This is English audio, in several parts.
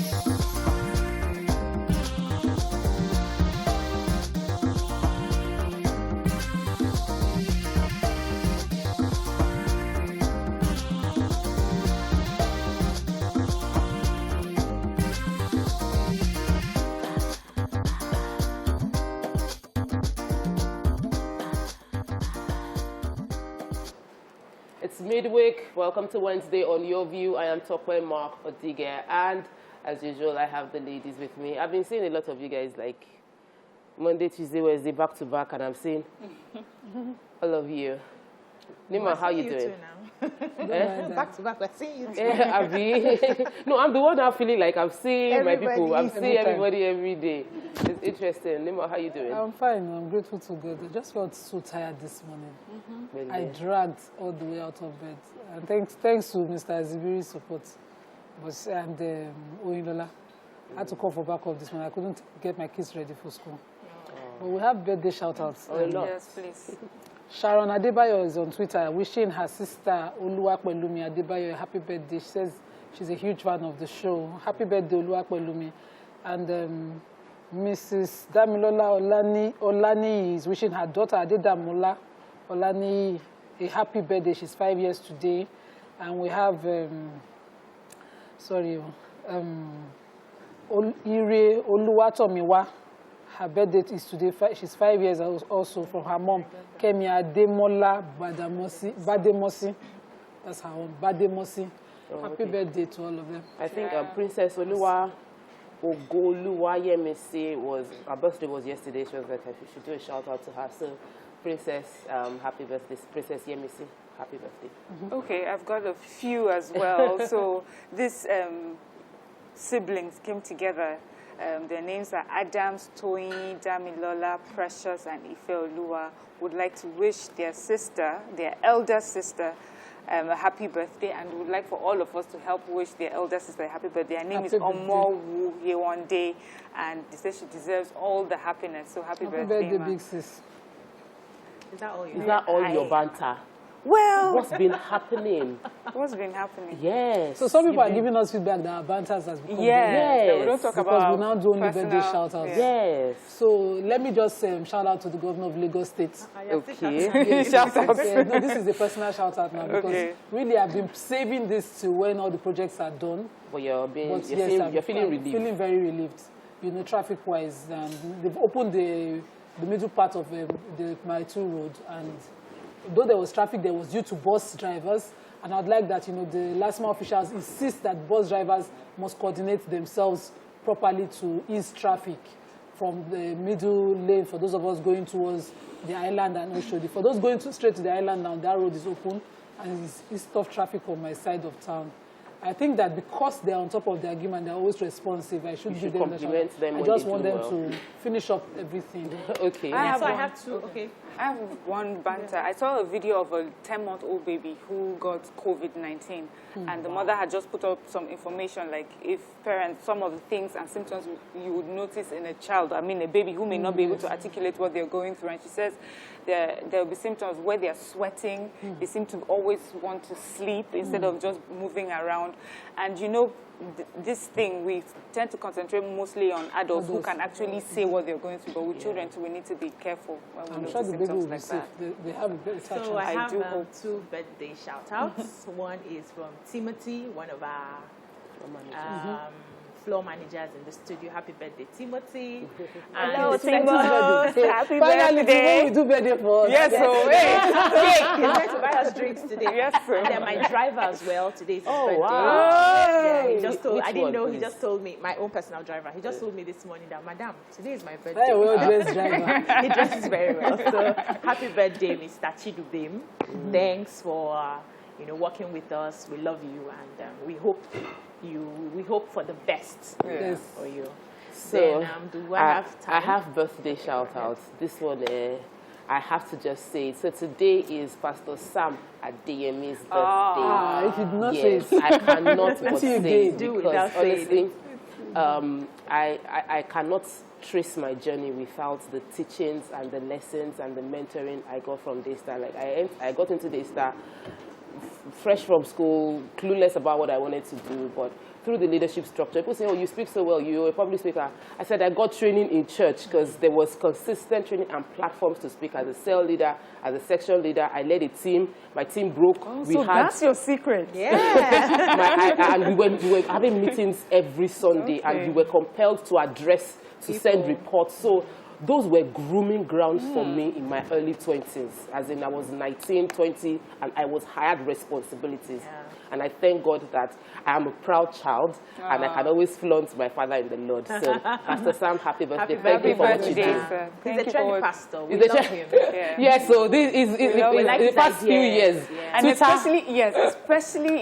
It's midweek. Welcome to Wednesday on Your View. I am Topway Mark Odiga, and as usual, I have the ladies with me. I've been seeing a lot of you guys like Monday, Tuesday, Wednesday, back to back, and I'm seeing all of you. Nima, how you doing? Back to back, we're seeing you too. No, I'm the one now feeling like I'm seeing my people. I'm seeing everybody every day. It's interesting. Nima, how you doing? I'm fine. I'm grateful to God. I just felt so tired this morning. I dragged all the way out of bed. And thanks to Mr. Azibiri's support. And Oilola. I had to call for backup this morning. I couldn't get my kids ready for school. But we have birthday shout-outs. Yes, please. Sharon Adebayo is on Twitter wishing her sister Oluwapelumi Adebayo a happy birthday. She says she's a huge fan of the show. Happy birthday, Oluwapelumi. And Mrs. Damilola Olani is wishing her daughter Adedamola Olani a happy birthday. She's 5 years today. And we have, Ire Oluwatomiwa. Her birthday is today. She's 5 years also, from her mom, Kemi Ademola Bademosi. That's her own, Bademosi. Happy birthday to all of them. I think Princess Oluwa Ogoluwayemisi her birthday was yesterday. She was like, I should do a shout out to her. So, Princess, happy birthday. Princess Yemisi, happy birthday. Okay, I've got a few as well. So, these siblings came together. Their names are Adams, Toyin, Damilola, Precious, and Ifeoluwa. Would like to wish their sister, their elder sister, a happy birthday, and would like for all of us to help wish their elder sister a happy birthday. Her name is Omowu Yewande, and they say she deserves all the happiness. So happy birthday, big sis. Is that all Is that all your banter? Well, what's been happening? What's been happening? Yes. So some people are giving us feedback that our banters has become yes. We don't talk because about we now do only birthday shout-outs. Yes. So let me just shout out to the governor of Lagos State. Okay. Shout out. No, this is the personal shout-out now because really I've been saving this to when all the projects are done. But you're feeling relieved. Feeling very relieved. You know, traffic-wise, they've opened the middle part of the Mile 2 road, and though there was traffic, there was due to bus drivers, and I'd like that, you know, the last mile officials insist that bus drivers must coordinate themselves properly to ease traffic from the middle lane for those of us going towards the island and Oshodi. For those going straight to the island now, that road is open, and it's tough traffic on my side of town. I think that because they're on top of the argument, they're always responsive. I should give them compliment them. I just want them to finish up everything. Okay. I have one banter. I saw a video of a 10-month-old baby who got COVID-19, and the mother had just put up some information like if parents, some of the things and symptoms you would notice in a child, I mean a baby who may not be able to articulate what they're going through, and she says there will be symptoms where they're sweating, they seem to always want to sleep instead of just moving around, and you know, this thing, we tend to concentrate mostly on adults who can actually say what they're going through, but with children too, we need to be careful when we notice symptoms like that. They have a better so chance. I have two birthday shout-outs. One is from Timothy, one of our floor managers in the studio. Happy birthday, Timothy. Hello, Timothy. Happy Finally, birthday. we do birthday for us. Yes, He's going to buy us drinks today. Yes, sir. And then my driver as well. Today's his birthday. Wow. Yeah, he just told. I didn't know. Please? He just told me, my own personal driver. He just told me this morning that, Madam, today is my birthday. Hey, well-dressed driver. He dresses very well. So happy birthday, Mr. Chidubim. Thanks for working with us. We love you, and we hope for the best for you. So then, do I have time? I have birthday shout-outs. This one, I have to just say. So today is Pastor Sam Adeyemi's birthday. If you did not say Yes, I cannot but say Do because without honestly, I cannot trace my journey without the teachings and the lessons and the mentoring I got from Daystar. Like I got into Daystar fresh from school, clueless about what I wanted to do, but through the leadership structure. People say, oh, you speak so well, you're a public speaker. I said, I got training in church because there was consistent training and platforms to speak as a cell leader, as a section leader. I led a team. My team broke. Oh, so that's your secret. Yeah. And we were having meetings every Sunday, and we were compelled to address, to send reports. So those were grooming grounds for me in my early 20s, as in I was 19, 20, and I was hired responsibilities. Yeah. And I thank God that I am a proud child, and I can always flaunt my father in the Lord. So, Pastor Sam, happy birthday. Thank you for what you do. He's a trendy pastor. We He's love him. Yeah, so this is the past few years. Yeah. And especially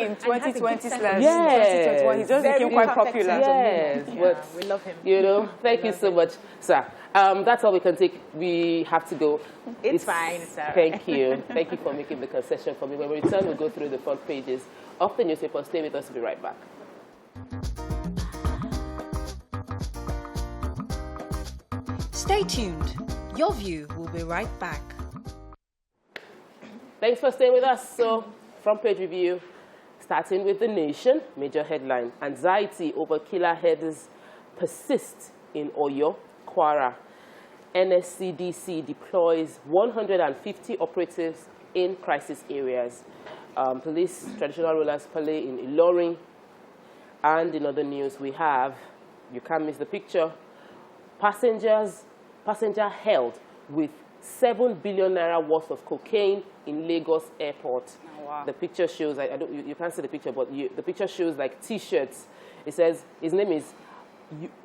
in 2020/2021, he just became quite popular. Yes, but we love him. You know, thank you so much, sir. That's all we can take. We have to go. It's fine, sir. Thank you. Thank you for making the concession for me. When we return, we'll go through the front pages of the newspaper. Stay with us. We'll be right back. Stay tuned. Your View will be right back. Thanks for staying with us. So, front page review, starting with The Nation, major headline. Anxiety over killer heads persists in Oyo, Kwara. NSCDC deploys 150 operatives in crisis areas. Police, traditional rulers play in Ilorin. And in other news, we have, you can't miss the picture, passenger held with 7 billion naira worth of cocaine in Lagos airport. Oh, wow. The picture shows, you can't see the picture, but the picture shows like T-shirts. It says, his name is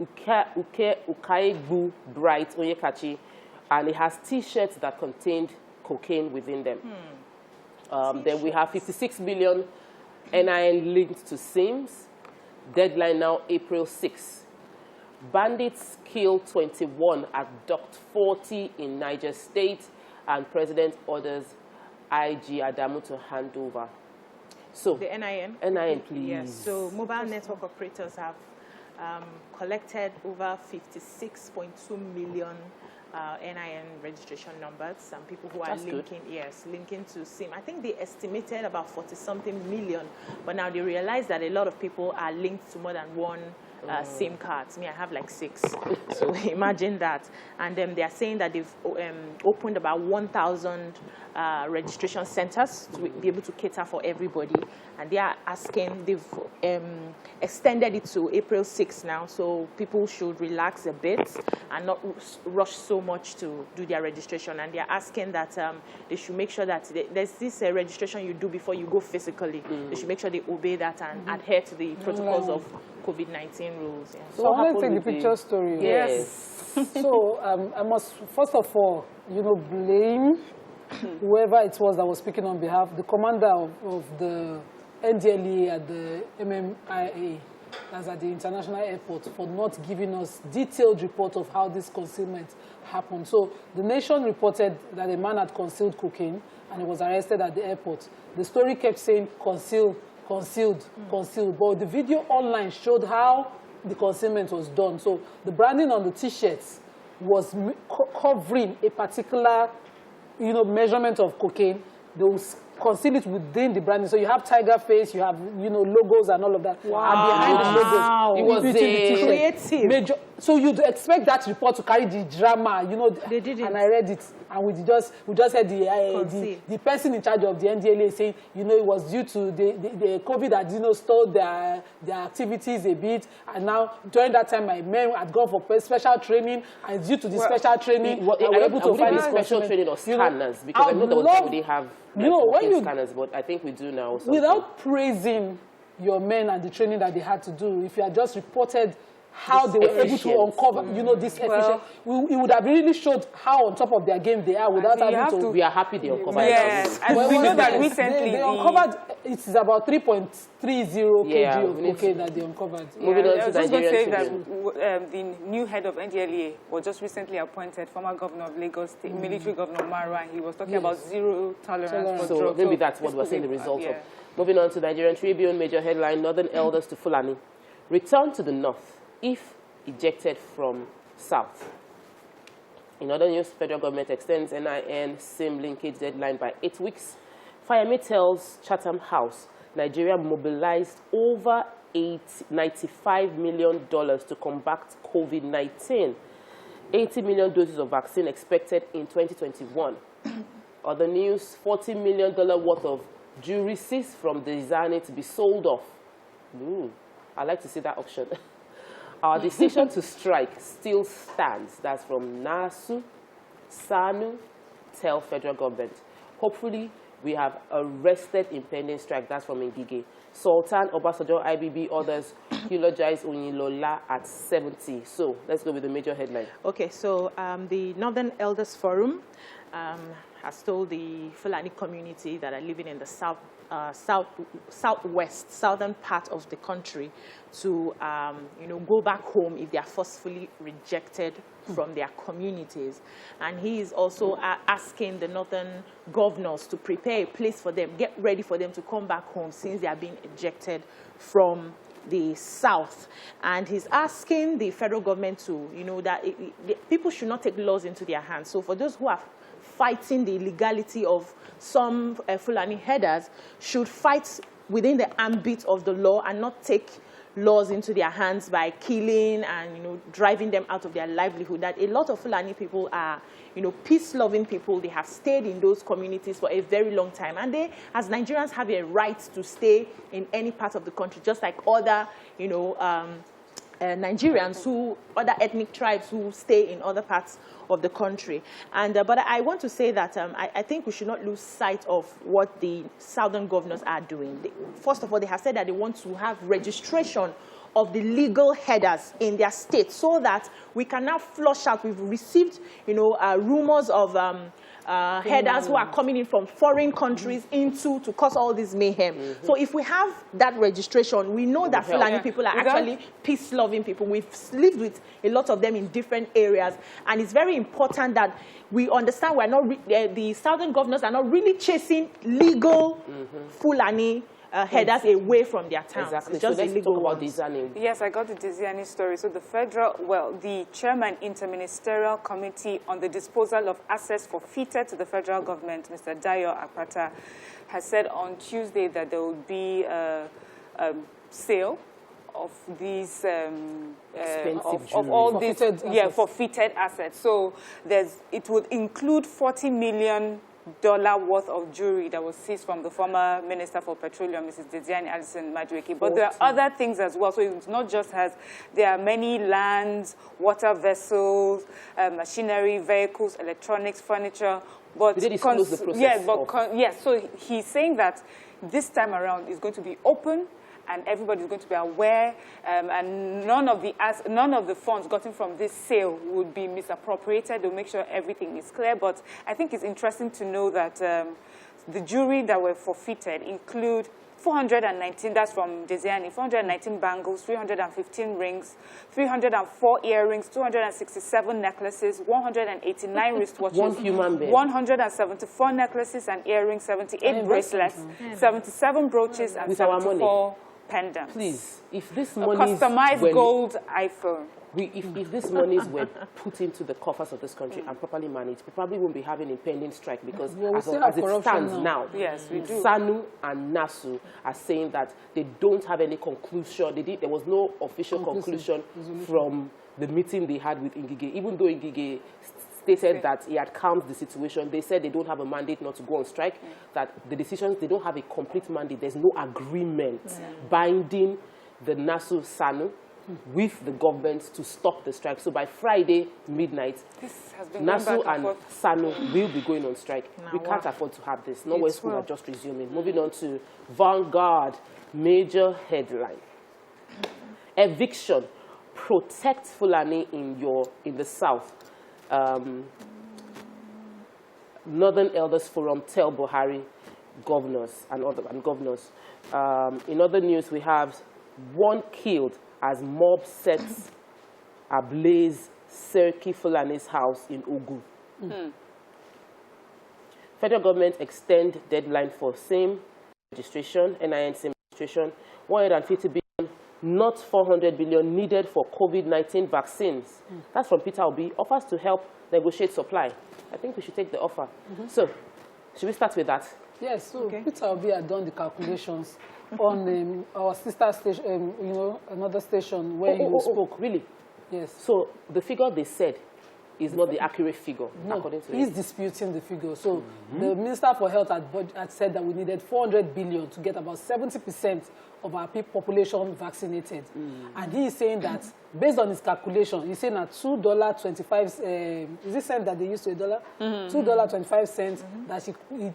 Ukaegbu Bright Onyekachi, and it has T-shirts that contained cocaine within them. Then we have 56 million NIN linked to SIMs. Deadline now April 6. Bandits kill 21, abduct 40 in Niger State, and President orders IG Adamu to hand over. So The NIN? NIN, please. Yes, so mobile network operators have collected over 56.2 million NIN registration numbers. Some people who are That's linking, linking to SIM. I think they estimated about 40-something million, but now they realize that a lot of people are linked to more than one SIM cards. Me, I have like 6. So imagine that. And they are saying that they've opened about 1,000 registration centers to be able to cater for everybody. And they are asking, they've extended it to April 6 now, so people should relax a bit and not rush so much to do their registration. And they are asking that they should make sure that there's this registration you do before you go physically. They should make sure they obey that and adhere to the protocols of COVID-19 rules. Yeah. So I want to take the picture story. Yes. So I must, first of all, blame whoever it was that was speaking on behalf, the commander of the NDLEA at the MMIA, that's at the international airport, for not giving us detailed report of how this concealment happened. So the Nation reported that a man had concealed cocaine and he was arrested at the airport. The story kept saying concealed, concealed. But the video online showed how the concealment was done. So the branding on the T-shirts was covering a particular, measurement of cocaine. They will conceal it within the branding. So you have tiger face, you have, logos and all of that. Wow. And behind the logos, It was creative. So you'd expect that report to carry the drama, They didn't. And I read it, and we just heard the person in charge of the NDLA saying, it was due to the COVID that stole their activities a bit, and now during that time my men had gone for special training, and due to the special training, they were able to find special training or scanners, because I know there was already have scanners, but I think we do now. Without praising your men and the training that they had to do, if you had just reported how they were able to uncover, this efficient, it would have really showed how on top of their game they are without having to. We are happy they uncovered. Yes, and we know that recently they uncovered. It's about 3.30 kg of cocaine that they uncovered. Moving on I to was just going to say that Nigerian the new head of NDLEA was just recently appointed, former governor of Lagos State, military governor Marwa, and he was talking about zero tolerance for So drugs. maybe that's what we're seeing the result of. Moving on to Nigerian Tribune, major headline: Northern elders to Fulani return to the north if ejected from south. In other news, federal government extends NIN SIM linkage deadline by 8 weeks. Fayemi tells Chatham House Nigeria mobilized over $95 million to combat COVID-19. 80 million doses of vaccine expected in 2021. Other news, $40 million worth of jewelry seized from the Zani to be sold off. Ooh, I'd like to see that auction. Our decision to strike still stands. That's from NASU, SANU, tell federal government. Hopefully, we have arrested impending strike. That's from Ngige. Sultan, Obasanjo, IBB, others eulogize Oyinlola at 70. So let's go with the major headline. Okay, so the Northern Elders Forum has told the Fulani community that are living in the southern part of the country to, go back home if they are forcefully rejected from their communities. And he is also asking the northern governors to prepare a place for them, get ready for them to come back home since they are being ejected from the south. And he's asking the federal government to, that people should not take laws into their hands. So for those who are fighting the illegality of some Fulani headers, should fight within the ambit of the law and not take laws into their hands by killing and driving them out of their livelihood. That a lot of Fulani people are peace-loving people. They have stayed in those communities for a very long time, and they, as Nigerians, have a right to stay in any part of the country, just like other Nigerians other ethnic tribes who stay in other parts of the country. And but I want to say that I think we should not lose sight of what the southern governors are doing. First of all, they have said that they want to have registration of the legal headers in their state so that we can now flush out. We've received, rumors of headers who are coming in from foreign countries to cause all this mayhem. So if we have that registration, we know that Fulani people are actually peace-loving people. We've lived with a lot of them in different areas, and it's very important that we understand we're not the southern governors are not really chasing legal Fulani headers away from their towns. Exactly. It's just so let's illegal talk about ones. Dizani. Yes, I got the Diziani story. So the chairman interministerial committee on the disposal of assets forfeited to the federal government, Mr. Dayo Akpata, has said on Tuesday that there will be a sale of these of all forfeited these forfeited assets. So it would include $40 million worth of jewelry that was seized from the former Minister for Petroleum, Mrs. Diziani Alison Madueke. But there are other things as well. So it's not just there are many lands, water vessels, machinery, vehicles, electronics, furniture. But did disclose the process. So he's saying that this time around is going to be open, and everybody is going to be aware, and none of the funds gotten from this sale would be misappropriated. They'll make sure everything is clear. But I think it's interesting to know that the jewelry that were forfeited include 419, that's from Diziani, 419 bangles, 315 rings, 304 earrings, 267 necklaces, 189 wristwatches, one human being, 174 necklaces and earrings, 78 bracelets, 77 brooches, and 74 pendants. Please, if this money customized gold iPhone. If these monies were put into the coffers of this country and properly managed, we probably won't be having impending strike because as it stands now, yes, we do. SANU and NASU are saying that they don't have any conclusion. There was no official conclusion from the meeting they had with Ngige. Even though Ngige stated that he had calmed the situation, they said they don't have a mandate not to go on strike, that the decisions, they don't have a complete mandate. There's no agreement binding the NASU SANU with the government to stop the strike. So by Friday midnight, NASU and SANU will be going on strike. We can't afford to have this. Nowhere school are just resuming. Moving on to Vanguard, major headline. Eviction, protect Fulani in the south. Northern Elders Forum tell Buhari governors and governors. In other news, we have one killed as mob sets ablaze Serki Fulani's house in Ogun. Federal government extend deadline for same registration, NIN same registration, 150 billion, not 400 billion needed for COVID-19 vaccines. That's from Peter Obi, offers to help negotiate supply. I think we should take the offer. So, should we start with that? Yes, so Peter Obi had done the calculations on our sister station, you know, another station where he spoke. Really? Yes. So the figure they said is not the accurate figure, No, according to he's him. disputing the figure. So the Minister for Health had said that we needed 400 billion to get about 70% of our population vaccinated. And he is saying that, based on his calculation, he's saying that $2.25, is it cent that they used to $1? $2.25 that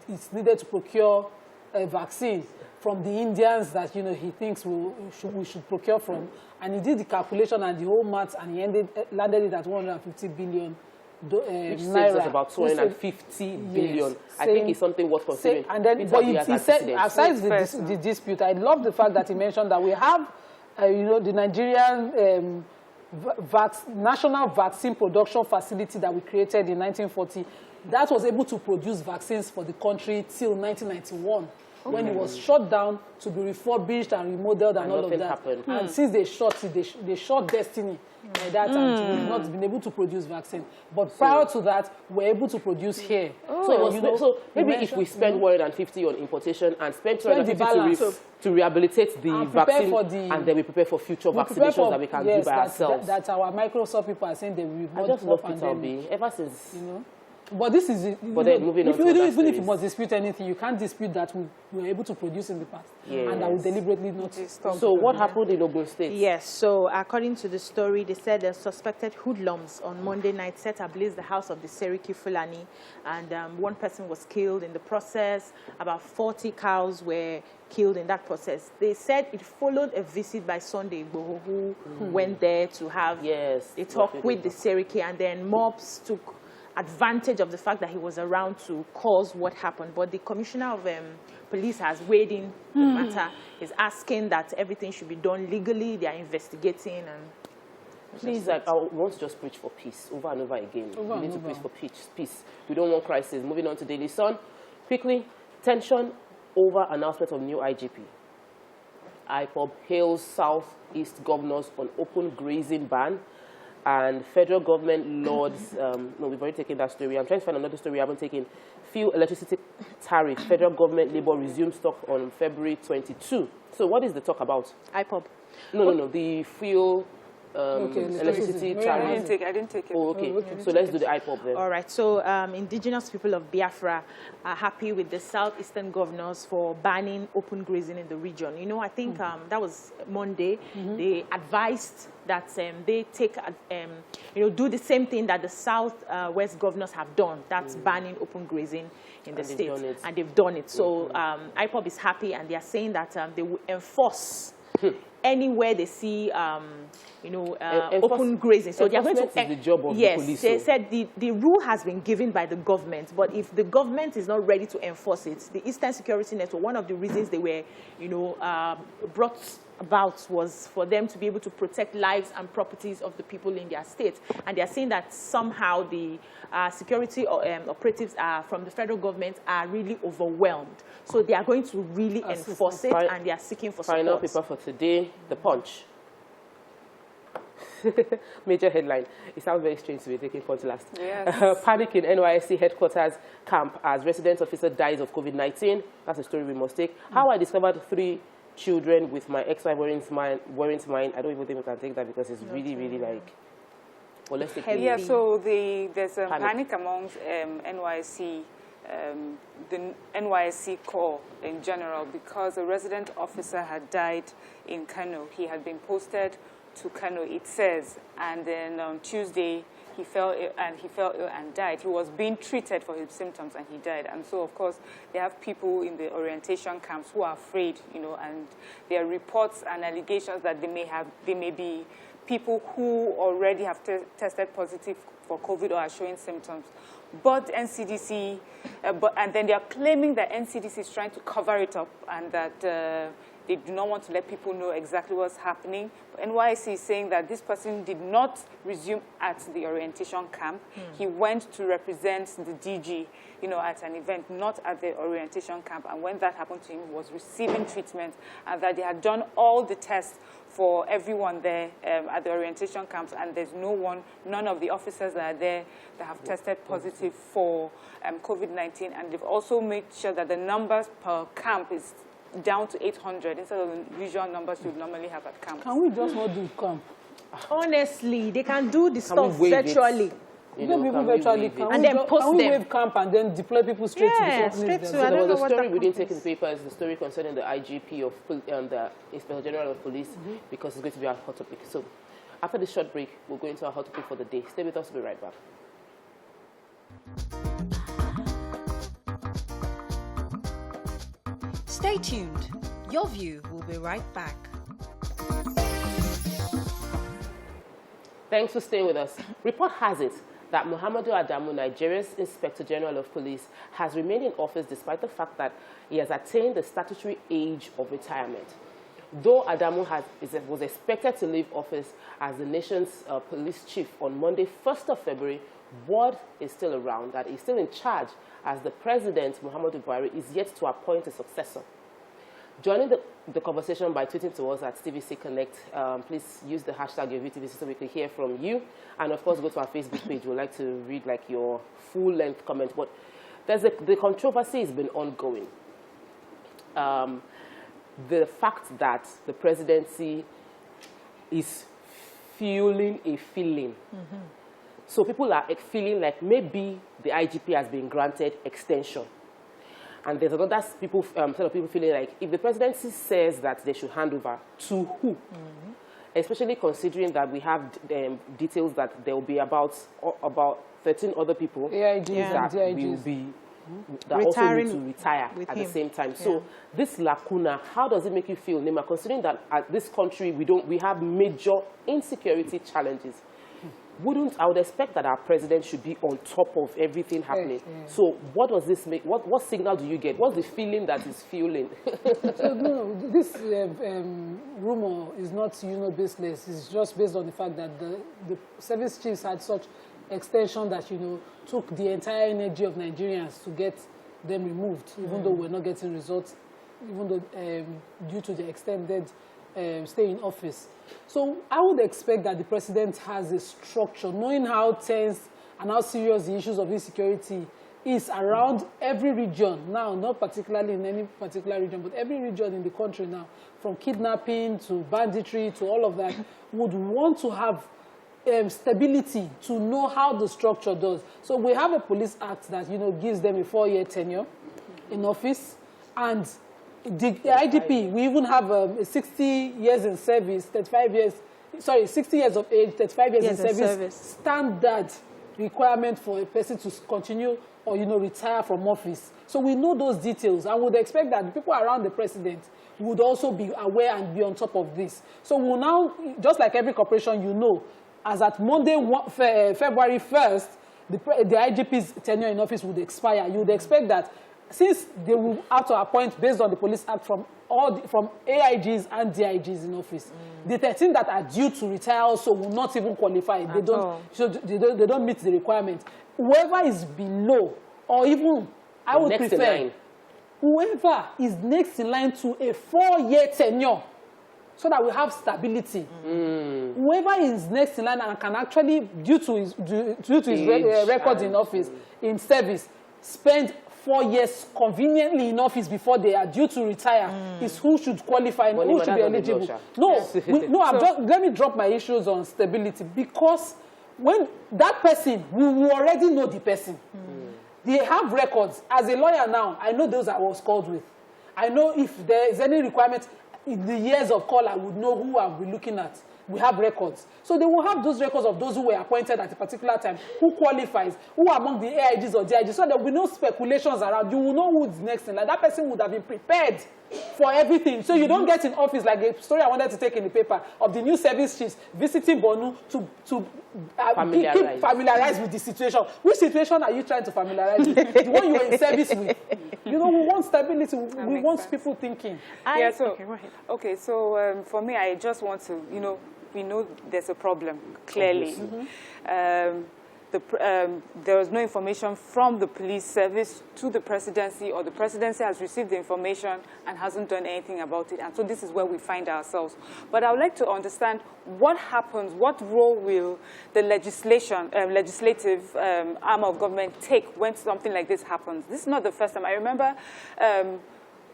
it's needed to procure a vaccine from the Indians that, you know, he thinks we should procure from. And he did the calculation and the whole maths, and he landed it at 150 billion. Which saves us about 250 billion. Yes, I think it's something worth considering. And then, but he said, aside the dispute, I love the fact that he mentioned that we have, you know, the Nigerian National Vaccine Production Facility that we created in 1940. That was able to produce vaccines for the country till 1991. When it was shut down to be refurbished and remodeled and all of that. Happened. And since they shot it, they shot Destiny at that time. We've not been able to produce vaccine. But prior to that, we're able to produce here. So maybe if we spend 150 on importation and spend 250 to rehabilitate the vaccine, and then we prepare for future vaccinations that we can do by ourselves. That's our Microsoft people are saying they will I just love Peter Obi. Ever since, you know. But this is, but then moving on to even if you must dispute anything, you can't dispute that we were able to produce in the past, and that we deliberately not stop. So what happened in Ogun State? Yes, so according to the story, they said the suspected hoodlums on Monday night set ablaze the house of the Seriki Fulani, and one person was killed in the process. About 40 cows were killed in that process. They said it followed a visit by Sunday Igboho, who went there to have a talk with the Seriki, and then mobs took advantage of the fact that he was around to cause what happened. But the commissioner of police has weighed in the matter, is asking that everything should be done legally. They are investigating. And please, I want to just preach for peace over and over again. We need to preach for peace. We don't want crisis. Moving on to Daily Sun. Quickly, tension over announcement of new IGP. IPOB hails Southeast governors on open grazing ban. And federal government lords, no, we've already taken that story. I'm trying to find another story I haven't taken. Fuel electricity tariff. Federal government labor resumes talk on February 22. So what is the talk about? IPOB. No. The fuel electricity tariff. I didn't take it. Oh, okay. So let's do the IPOB then. All right. So indigenous people of Biafra are happy with the southeastern governors for banning open grazing in the region. You know, I think that was Monday. They advised that they take, do the same thing that the southwest governors have done. That's banning open grazing in the state, and they've done it. So IPOB is happy, and they are saying that they will enforce anywhere they see, open grazing. So they are going to. The job of the police. They said the rule has been given by the government, but if the government is not ready to enforce it, the Eastern Security Network, one of the reasons they were, brought about was for them to be able to protect lives and properties of the people in their state. And they are saying that somehow the security operatives from the federal government are really overwhelmed. So they are going to really enforce it, and they are seeking for support. Final paper for today, The Punch. Major headline. It sounds very strange to be taking punch last. Yes. Panic in NYSC headquarters camp as resident officer dies of COVID-19. That's a story we must take. How I discovered 3 children with my ex-wife wearing mine. I don't even think we can take that because it's really, really like... Well, let's take it. Yeah, so there's a panic amongst NYSC, the NYSC Corps in general, because a resident officer had died in Kano. He had been posted to Kano, it says, and then on Tuesday he fell ill and died. He was being treated for his symptoms and he died. And so, of course, they have people in the orientation camps who are afraid, and there are reports and allegations that they may be people who already have tested positive for COVID or are showing symptoms. But NCDC, and then they are claiming that NCDC is trying to cover it up and that they do not want to let people know exactly what's happening. But NYSC is saying that this person did not resume at the orientation camp. He went to represent the DG, at an event, not at the orientation camp. And when that happened to him, he was receiving treatment, and that they had done all the tests for everyone there at the orientation camps, and there's none of the officers that are there that have tested positive for COVID-19. And they've also made sure that the numbers per camp is down to 800 instead of the usual numbers you would normally have at camp. Can we just not do camp? Honestly, they can do the stuff we waive virtually. People virtually can and then post can we them. wave camp and then deploy people straight to the companies? straight to. So I there don't was know a what story that we didn't take camp in the paper, is the story concerning the IGP of the Inspector General of Police, because it's going to be our hot topic. So after this short break, we'll go into our hot topic for the day. Stay with us, we'll be right back. Stay tuned. Your View will be right back. Thanks for staying with us. Report has it that Muhammadu Adamu, Nigeria's Inspector General of Police, has remained in office despite the fact that he has attained the statutory age of retirement. Though Adamu was expected to leave office as the nation's police chief on Monday, 1st of February, word is still around that he's still in charge, as the president, Muhammadu Buhari, is yet to appoint a successor. Joining the conversation by tweeting to us at TVC Connect, please use the hashtag GOTV so we can hear from you. And of course, go to our Facebook page. We'd like to read your full-length comment. But the controversy has been ongoing. The fact that the presidency is fueling a feeling. So people are feeling like maybe the IGP has been granted extension. And there's another set of people feeling like if the presidency says that they should hand over, to who? Especially considering that we have details that there will be about 13 other people AIGs that and will DIGs. be that also need to retire at the same time. So this lacuna, how does it make you feel, Nima, considering that at this country we have major insecurity challenges? I would expect that our president should be on top of everything happening. So what does this make? What signal do you get? What's the feeling that is fueling? So no, this rumor is not baseless. It's just based on the fact that the service chiefs had such extension that took the entire energy of Nigerians to get them removed, even though we're not getting results, even though due to the extended stay in office. So I would expect that the president has a structure, knowing how tense and how serious the issues of insecurity is around every region now, not particularly in any particular region, but every region in the country now, from kidnapping to banditry to all of that, would want to have stability to know how the structure does. So we have a police act that gives them a 4-year tenure in office, and the IGP, we even have 60 years in service, 60 years of age, 35 years in service, standard requirement for a person to continue or, retire from office. So we know those details, and would expect that the people around the president would also be aware and be on top of this. So we'll now, just like every corporation, as at Monday, February 1st, the IGP's tenure in office would expire. You would expect that since they will have to appoint based on the Police Act from AIGs and DIGs in office, the 13 that are due to retire also will not even qualify. They don't meet the requirement. Whoever is below, or even I would prefer whoever is next in line to a 4-year tenure, so that we have stability. Whoever is next in line and can actually, due to his records in office, in service, spend 4 years conveniently in office before they are due to retire, is who should qualify and who should be eligible. Let me drop my issues on stability, because when that person, we already know the person. They have records. As a lawyer now, I know those I was called with. I know if there is any requirement, in the years of call, I would know who I'll be looking at. We have records. So they will have those records of those who were appointed at a particular time, who qualifies, who are among the AIGs or DIGs. So there will be no speculations around. You will know who's next. And like that person would have been prepared for everything. So you don't get in office, like a story I wanted to take in the paper, of the new service chiefs visiting Bonu to keep familiarized with the situation. Which situation are you trying to familiarize with? The one you were in service with. We want stability. We want people thinking. Okay, so for me, I just want to, we know there's a problem, clearly. There was no information from the police service to the presidency, or the presidency has received the information and hasn't done anything about it. And so this is where we find ourselves. But I would like to understand what happens, what role will the legislative arm of government take when something like this happens? This is not the first time. I remember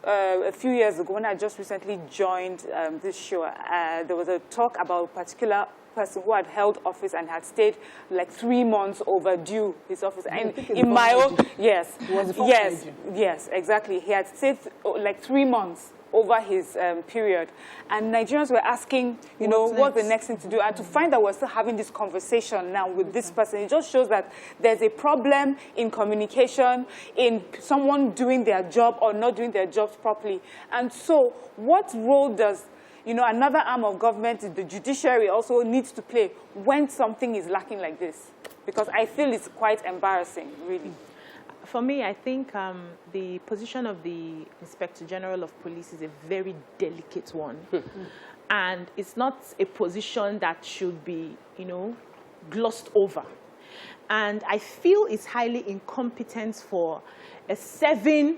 a few years ago, when I just recently joined this show, there was a talk about a particular person who had held office and had stayed like 3 months overdue his office. And in my own, yes, yes, exactly. He had stayed like 3 months over his period. And Nigerians were asking, you know, what's the next thing to do? And to find that we're still having this conversation now with this person, it just shows that there's a problem in communication, in someone doing their job or not doing their jobs properly. And so what role does, you know, another arm of government, the judiciary, also needs to play when something is lacking like this? Because I feel it's quite embarrassing, really. For me, I think the position of the Inspector General of Police is a very delicate one. And it's not a position that should be, you know, glossed over. And I feel it's highly incompetent for a serving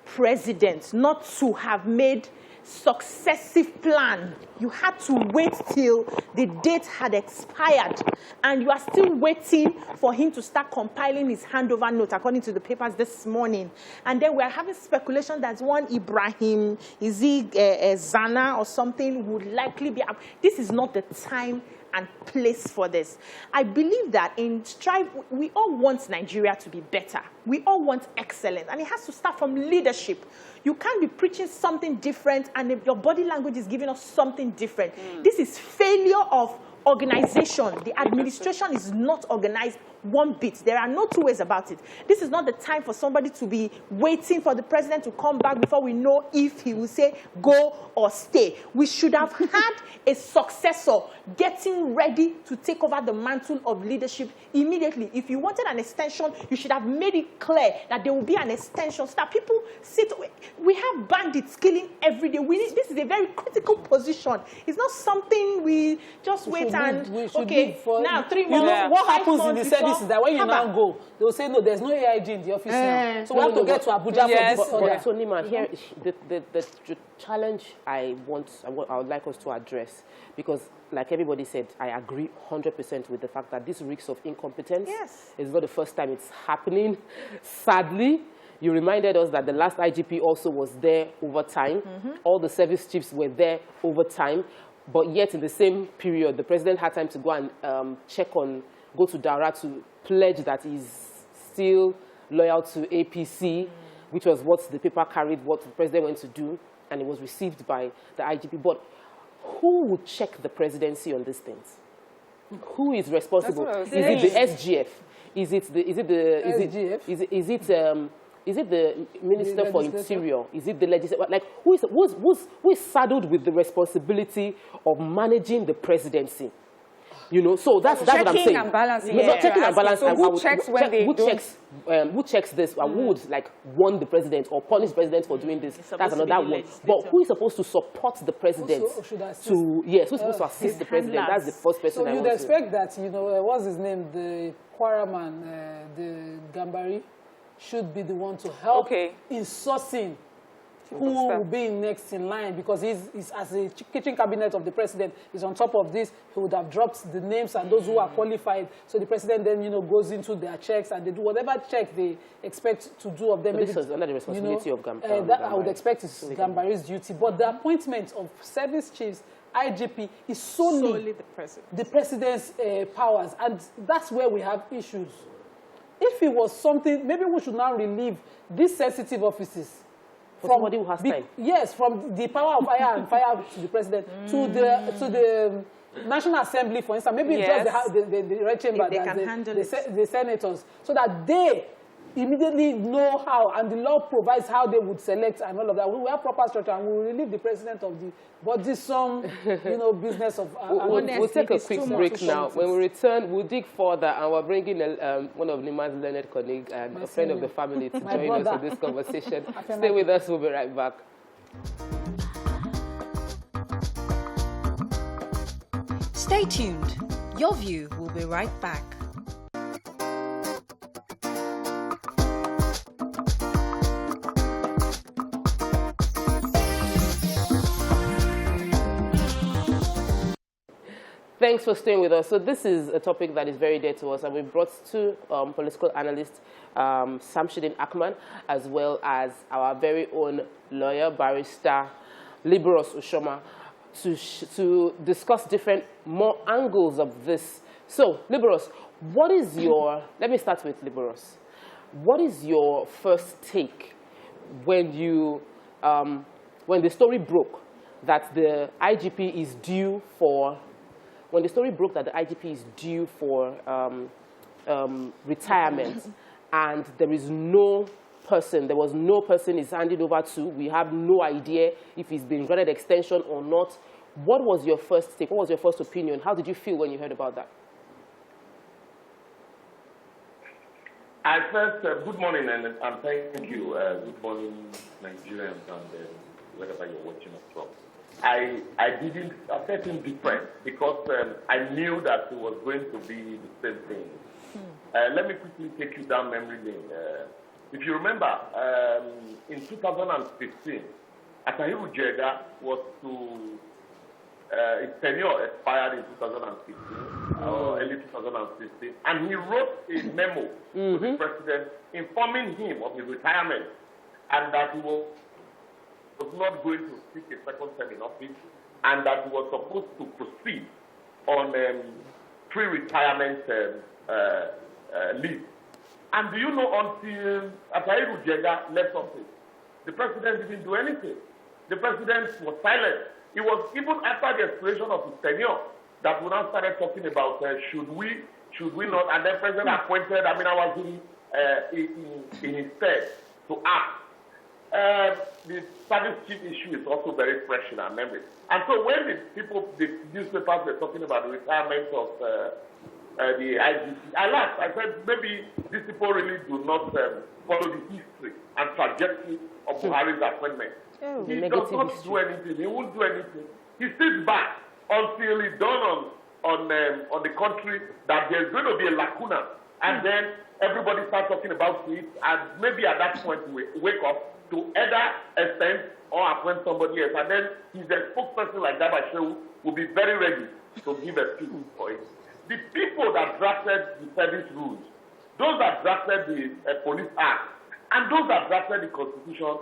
president not to have made successive plan. You had to wait till the date had expired, and you are still waiting for him to start compiling his handover note, according to the papers this morning. And then we are having speculation that one Ibrahim, is he Zana or something, would likely be up. This is not the time and place for this. I believe that in strive, we all want Nigeria to be better. We all want excellence, and it has to start from leadership. You can't be preaching something different and if your body language is giving us something different. This is failure of organization. The administration is not organized one bit. There are no two ways about it. This is not the time for somebody to be waiting for the president to come back before we know if he will say go or stay. We should have had a successor getting ready to take over the mantle of leadership immediately. If you wanted an extension, you should have made it clear that there will be an extension so that people sit. We have bandits killing every day. This is a very critical position. It's not something we just wait and, okay, now 3 months. What happens in the service is that when you now go, they will say, no, there's no AIG in the office now. So we have to get to Abuja for that. So, Nima, here, the challenge I would like us to address, because like everybody said, I agree 100% with the fact that this reeks of incompetence. Yes. It's not the first time it's happening. Sadly, you reminded us that the last IGP also was there over time. All the service chiefs were there over time. But yet in the same period, the president had time to go and go to Daura to pledge that he's still loyal to APC, which was what the paper carried, what the president went to do, and it was received by the IGP. But who would check the presidency on these things? Who is responsible? Is it the SGF? Is it the Minister for Interior? Is it the legislature? Like, who is saddled with the responsibility of managing the presidency? You know, so that's what I'm saying. Checking and balancing. Not checking and balancing. So who checks when they don't? Who checks this? Who would like warn the president or punish the president for doing this? That's another one. But who is supposed to support the president? Who's supposed to assist the president? That's the first person. So you'd expect that, you know, what's his name, the Kwara man, the Gambari, should be the one to help in sourcing who will be next in line, because he's as a kitchen cabinet of the president, is on top of this. He would have dropped the names and those who are qualified. So the president then, you know, goes into their checks and they do whatever check they expect to do of them. This is another responsibility of Gambari. That I would expect is Gambari's duty. But the appointment of service chiefs, IGP, is solely the president's powers, and that's where we have issues. If it was something, maybe we should now relieve these sensitive offices. For somebody who has time. Yes, from the power of fire and fire to the president to the National Assembly, for instance. Maybe just the Red Chamber, the senators, so that they immediately know how, and the law provides how they would select and all of that. We have proper structure, and we will relieve the president of the burdensome, you know, business of. We'll take a quick break now. When we return, we'll dig further, and we're bringing one of Nima's learned colleagues and a friend of the family to join us in this conversation. Stay with us. We'll be right back. Stay tuned. Your View will be right back. thanks for staying with us. So this is a topic that is very dear to us, and we brought two political analysts, Samshidin Akman, as well as our very own lawyer, barrister, Liberos Ushoma, to discuss different more angles of this. So, Liberos, what is your, let me start with Liberos. What is your first take when you, when the story broke that the IGP is due for, when the story broke that the IGP is due for retirement, and there is no person, there was no person he's handed over to, we have no idea if he's been granted extension or not. What was your first take? What was your first opinion? How did you feel when you heard about that? Good morning and thank you. Good morning, Nigerians, and wherever you're watching us from. I felt indifferent because I knew that it was going to be the same thing. Let me quickly take you down memory lane. If you remember, in 2015, Atahiru Jega was to, his tenure expired in 2015, or early 2016, and he wrote a memo to the president informing him of his retirement and that he was not going to seek a second term in office and that he was supposed to proceed on pre-retirement leave. And do you know, until Atahiru Jega left office, the president didn't do anything. The president was silent. It was even after the expiration of his tenure that we now started talking about should we not, and then President appointed, I was in his stead to act. The service chief issue is also very fresh in our memory. And so when the newspapers were talking about the retirement of the IGP, I laughed. I said, maybe these people really do not follow the history and trajectory of Buhari's appointment. He does not do anything. He won't do anything. He sits back until it dawned on the country that there's going to be a lacuna, and then everybody starts talking about it, and maybe at that point we wake up to either extend or appoint somebody else, and then he's a spokesperson like that, will be very ready to give a speech for it. The people that drafted the service rules, those that drafted the Police Act, and those that drafted the Constitution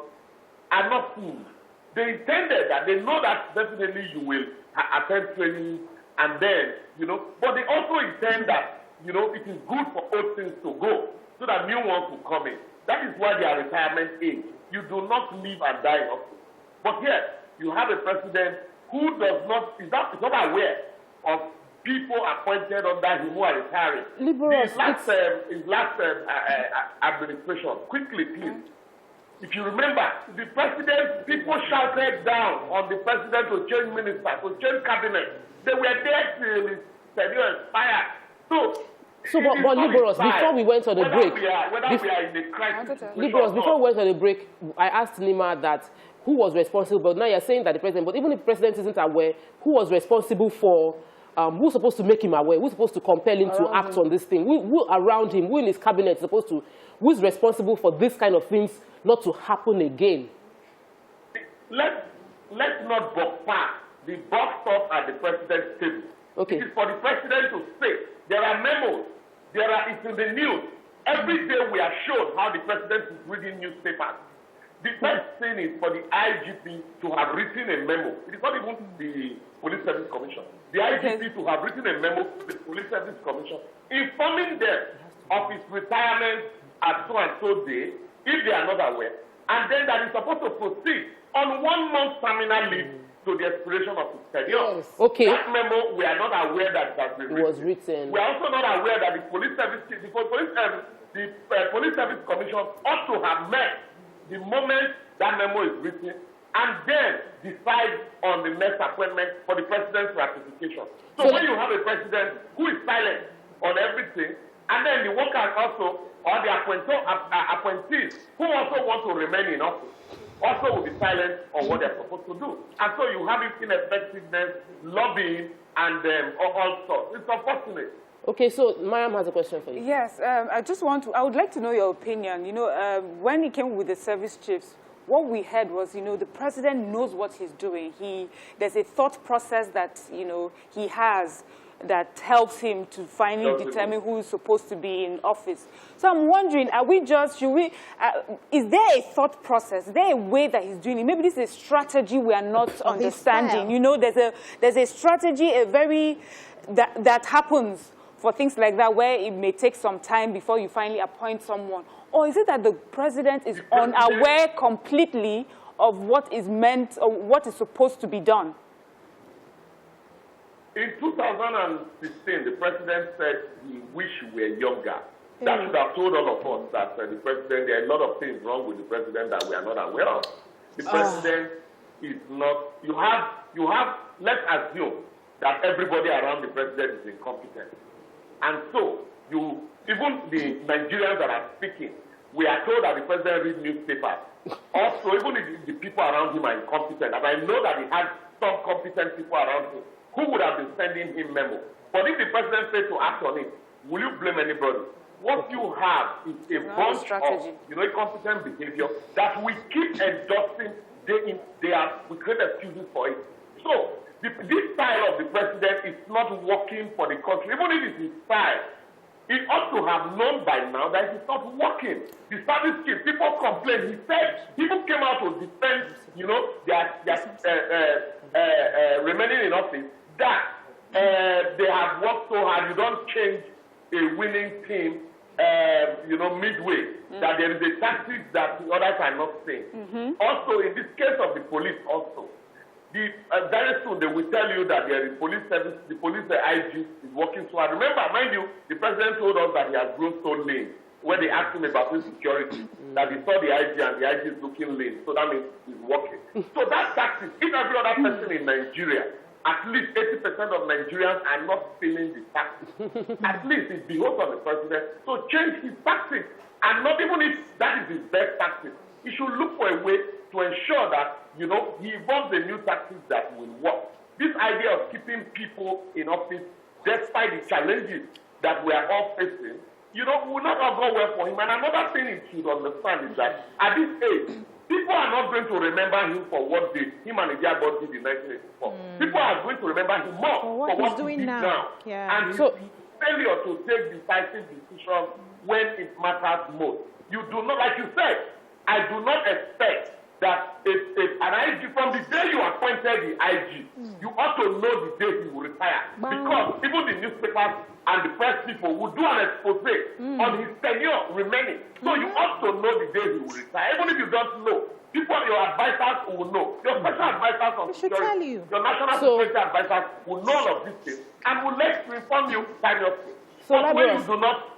are not fools. They intended that. They know that definitely you will attend training and then, but they also intend that, it is good for old things to go so that new ones will come in. That is why they are retirement age. You do not live and die in office. But here, you have a president who is not aware of people appointed under him who are retiring. His last administration, quickly, please. If you remember, the president, people shouted down on the president to change minister, to change cabinet. They were there till his tenure expired. But Liberos, before we went on the break, before we went on the break, I asked Nima that who was responsible, but now you're saying that the president, but even if the president isn't aware, who was responsible for, who's supposed to make him aware, who's supposed to compel him to act on this thing, who around him, who in his cabinet is supposed to, who's responsible for this kind of things not to happen again? Let's not box past the box up at the president's table. Okay. It is for the president to say. There are memos. It's in the news. Every day we are shown how the president is reading newspapers. The first thing is for the IGP to have written a memo. It is not even the Police Service Commission. The IGP to have written a memo to the Police Service Commission informing them of his retirement at so and so day, if they are not aware, and then that is supposed to proceed on 1 month terminal leave to the expiration of his tenure. Yes. Okay. That memo, we are not aware that it has been written. Was written. We are also not aware that the Police Service Commission ought to have met the moment that memo is written and then decide on the next appointment for the president's ratification. So when you have a president who is silent on everything, and then the workers also, or the appointees who also want to remain in office, also will be silent on what they're supposed to do. And so you have ineffectiveness, lobbying, and all sorts. It's unfortunate. Okay, so Mariam has a question for you. Yes, I would like to know your opinion. When he came with the service chiefs, what we heard was, the president knows what he's doing. There's a thought process that, he has. that helps him to finally determine who is supposed to be in office. So I'm wondering, is there a thought process? Is there a way that he's doing it? Maybe this is a strategy we are not understanding. You know, there's a strategy, that happens for things like that, where it may take some time before you finally appoint someone. Or is it that the president is unaware completely of what is meant or what is supposed to be done? In 2016, the president said he wished we were younger. That should have told all of us that the president, there are a lot of things wrong with the president that we are not aware of. The president is not, you have, let's assume that everybody around the president is incompetent. And so, even the Nigerians that are speaking, we are told that the president reads newspapers. Also, even if the people around him are incompetent, and I know that he has some competent people around him, who would have been sending him memo? But if the president fails to act on it, will you blame anybody? What you have is a bunch of, incompetent behavior that we keep endorsing day in, day out. We create excuses for it. So, this style of the president is not working for the country. Even if it's his style, he ought to have known by now that it's not working. The service chief, people complain. He said, people came out to defend, their remaining in office, that they have worked so hard. You don't change a winning team, midway. That there is a tactic that the others are not saying. Also, in this case of the police, very soon they will tell you that the police service, the police IG is working so hard. Remember, mind you, the president told us that he has grown so lean. When they asked him about insecurity, that he saw the IG and the IG is looking lean. So that means he's working. So that tactic, if every other person in Nigeria, at least 80% of Nigerians are not feeling the tactic. At least it behoves on the president. So change his tactics. And not even if that is his best tactic. He should look for a way to ensure that, he evolves a new tactics that will work. This idea of keeping people in office, despite the challenges that we are all facing, will not all go well for him. And another thing he should understand is that at this age, people are not going to remember him for what him and Adamu did in 1984. People are going to remember him more for what he's doing now. Yeah. And his failure to take decisive decisions when it matters most. You do not, like you said, I do not expect that if an IG, from the day you appointed the IG, you ought to know the day he will retire. Because even the newspapers and the press people will do an expose on his tenure remaining. So you ought to know the day he will retire. Even if you don't know, people, your advisors will know. Your special advisors on security, your national security advisors will know all of these things and will let to inform you seriously. So but when you do not,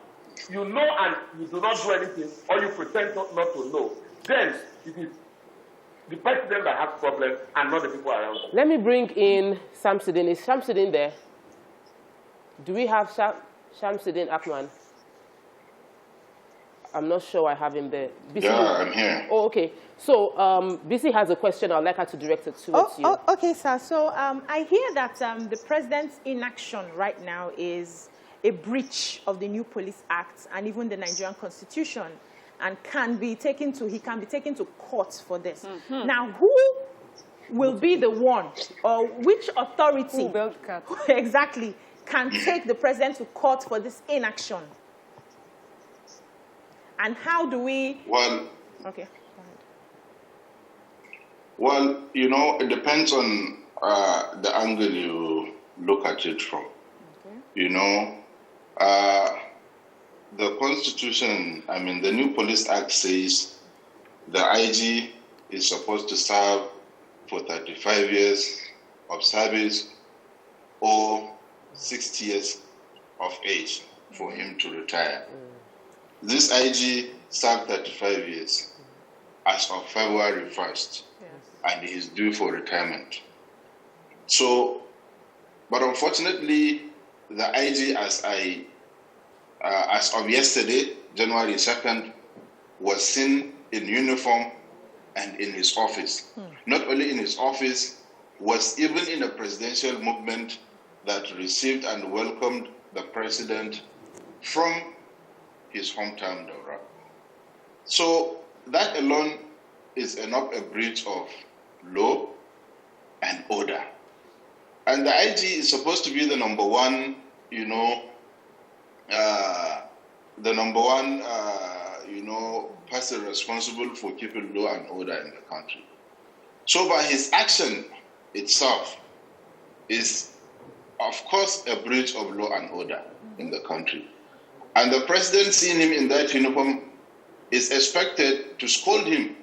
and you do not do anything, or you pretend not to know, then it is the president that has problems and not the people around him. Let me bring in Shamsuddin. Is Shamsuddin there? Do we have Shamsuddin Akman? I'm not sure I have him there. BC, I'm here. Oh, okay. So BC has a question. I'd like her to direct it towards you. Okay, sir. So I hear that the president's inaction right now is a breach of the new Police Act and even the Nigerian Constitution, and he can be taken to court for this. Now, who will be the one, or which authority exactly can take the president to court for this inaction? And how do we... Well, okay. Well, it depends on the angle you look at it from. Okay. The Constitution, the new Police Act says the IG is supposed to serve for 35 years of service or 60 years of age for him to retire. This IG served 35 years as of February 1st, and he is due for retirement. So, but unfortunately, the IG, as of yesterday, January 2nd, was seen in uniform and in his office. Not only in his office, was even in a presidential movement that received and welcomed the president from his hometown, Daura. So that alone is enough a breach of law and order. And the IG is supposed to be the number one, you know, person responsible for keeping law and order in the country. So by his action itself is, of course, a breach of law and order in the country. And the president, seeing him in that uniform, is expected to scold him,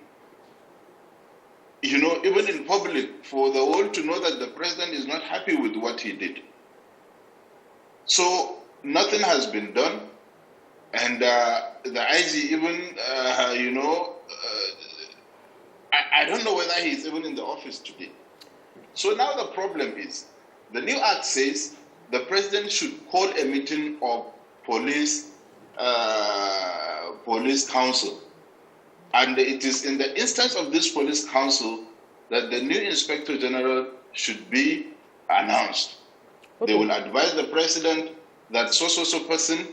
you know, even in public, for the world to know that the president is not happy with what he did. So nothing has been done. And the IG even, I don't know whether he's even in the office today. So now the problem is, the new act says the president should call a meeting of police council. And it is in the instance of this police council that the new inspector general should be announced. Okay. They will advise the president that so-so-so person,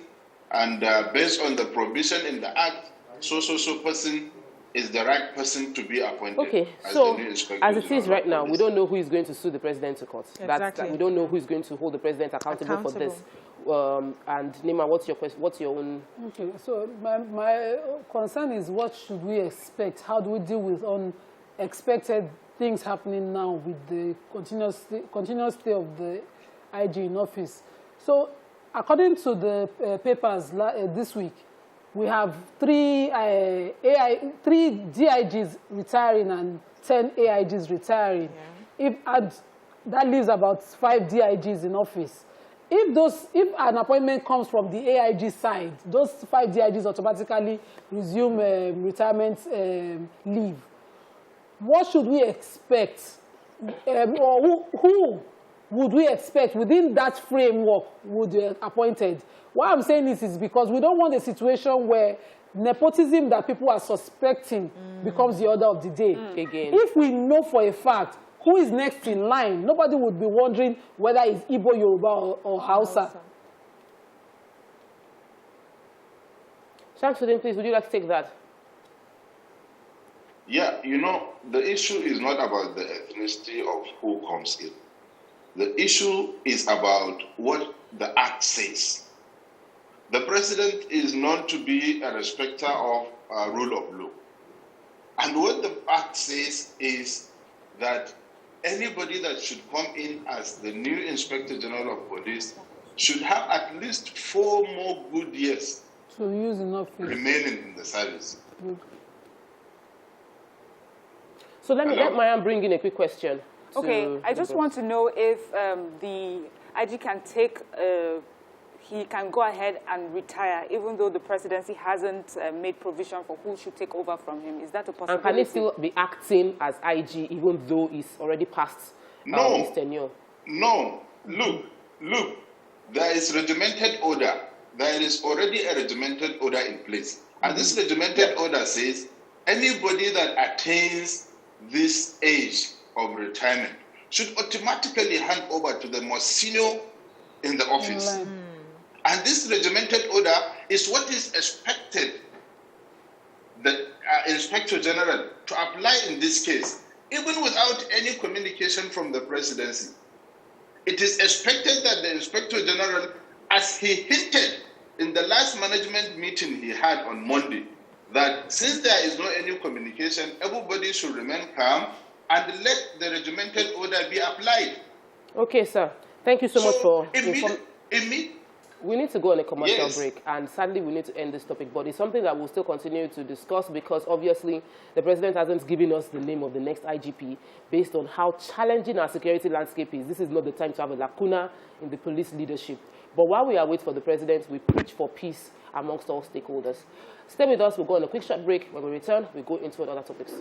and based on the provision in the act, so-so-so person is the right person to be appointed. Okay, so as it is right now, we don't know who is going to sue the president to court. Exactly. We don't know who is going to hold the president accountable. For this. And Nima, what's your question? What's your own? Okay, so my concern is, what should we expect? How do we deal with unexpected things happening now with the continuous stay of the IG in office? So, according to the papers this week, we have three DIGs retiring and 10 AIGs retiring. Yeah. That leaves about 5 DIGs in office. If an appointment comes from the AIG side, those 5 DIGs automatically resume retirement leave. What should we expect? Or who would we expect within that framework would be appointed? What I'm saying is because we don't want a situation where nepotism that people are suspecting becomes the order of the day. Again. If we know for a fact who is next in line, nobody would be wondering whether it's Igbo, Yoruba, or Hausa. Shamsuddin, please, would you like to take that? Yeah, you know, the issue is not about the ethnicity of who comes in. The issue is about what the act says. The president is known to be a respecter of rule of law. And what the act says is that anybody that should come in as the new Inspector General of Police should have at least 4 more good years remaining in the service. Good. So let Mayam bring in a quick question. Okay, I just want to know if the IG can take, he can go ahead and retire, even though the presidency hasn't made provision for who should take over from him. Is that a possibility? And can he still be acting as IG, even though he's already passed his tenure? No. Look. There is regimented order. There is already a regimented order in place. And this regimented order says anybody that attains this age of retirement should automatically hand over to the most senior in the office. And this regimented order is what is expected the Inspector General to apply in this case, even without any communication from the presidency. It is expected that the Inspector General, as he hinted in the last management meeting he had on Monday, that since there is no any communication, everybody should remain calm and let the regimented order be applied. Okay, sir. Thank you so much for We need to go on a commercial break, and sadly we need to end this topic, but it's something that we'll still continue to discuss because obviously the president hasn't given us the name of the next IGP based on how challenging our security landscape is. This is not the time to have a lacuna in the police leadership. But while we are waiting for the president, we preach for peace amongst all stakeholders. Stay with us. We'll go on a quick short break. When we return, we go into other topics.